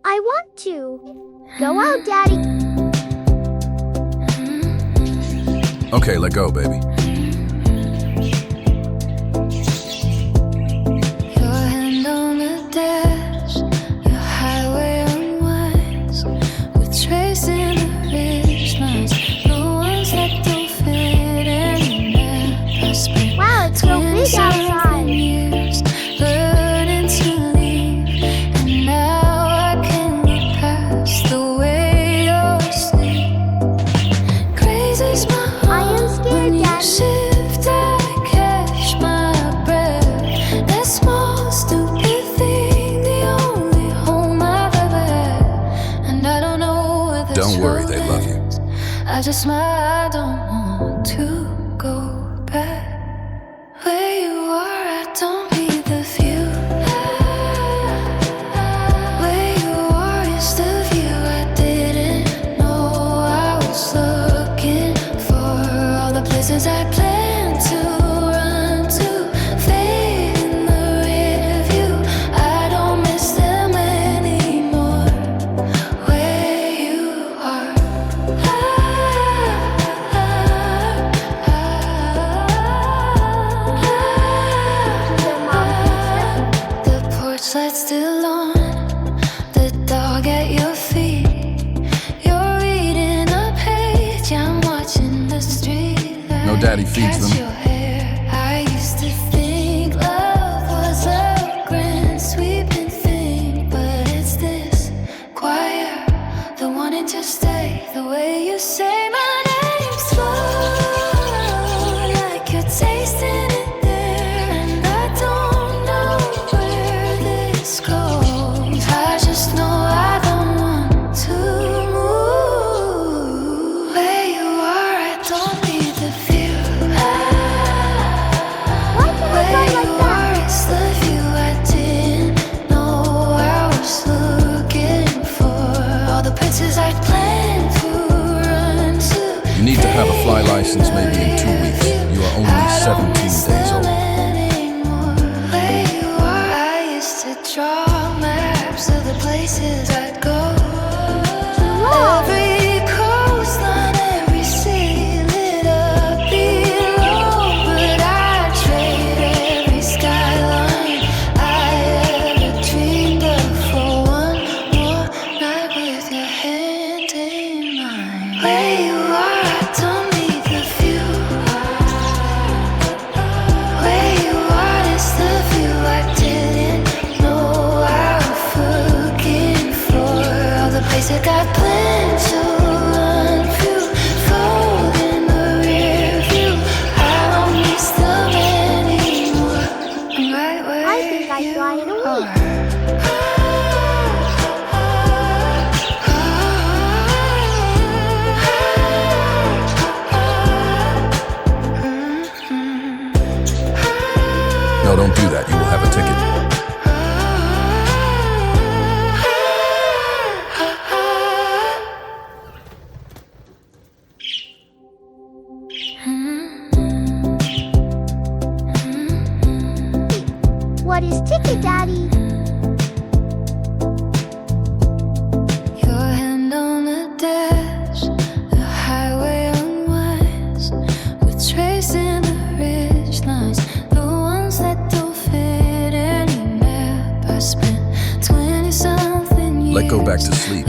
I want to. Go out, Daddy. Okay, let go, baby. Your hand on the dash, your highway unwinds. We're tracing the ridge lines, the ones that don't fit anymore. I spent Wow, it's so big 27 outside. years learning to leave, and now I can look past the way you're asleep. Crazy's my I am scared, when you Daddy. shift, I catch my breath. That small, stupid thing, the only home I've ever had. And I don't know where this Don't worry, road they love you. ends. I just smile, I don't want to go back. Where you are, I don't need the view. Where you are is the view I didn't know I was looking for. All the places I planned to run to fade in the rear view. I don't miss them anymore. Where you are, the porch light's still on, the dog at your feet. You're reading a page, I'm watching the street light. No daddy feeds Catch them. your hair. I used to think love was a grand sweeping thing, but it's this choir, the wanting to stay, the way you say my name slow, like you're tasting it there, and I don't know where this goes. I just know I don't want to move. Where you are, I don't need the view. Why can I Where go you like that? are is the view I didn't know I was looking for. All the places I'd planned to run to. You need to have a fly license maybe in 2 weeks. You are only 17 days old. Where you are, I used to draw maps of the places I'd go. Every coastline, every sea lit up below, but I'd trade every skyline I ever dreamed of for one more night with your hand in mine. Where you are, I don't need the view. Where you are is the view I didn't know I was looking for. All the places I planned to run through, fold in the rear view. I don't miss them anymore. I'm right where I think I'd fly in a you week. No, don't do that. You will have a ticket. What is ticket, Daddy? Your hand on the dash, the highway unwinds. We're tracing the ridge lines, the ones that don't fit any map. I spent 20-something years Let go back to sleep.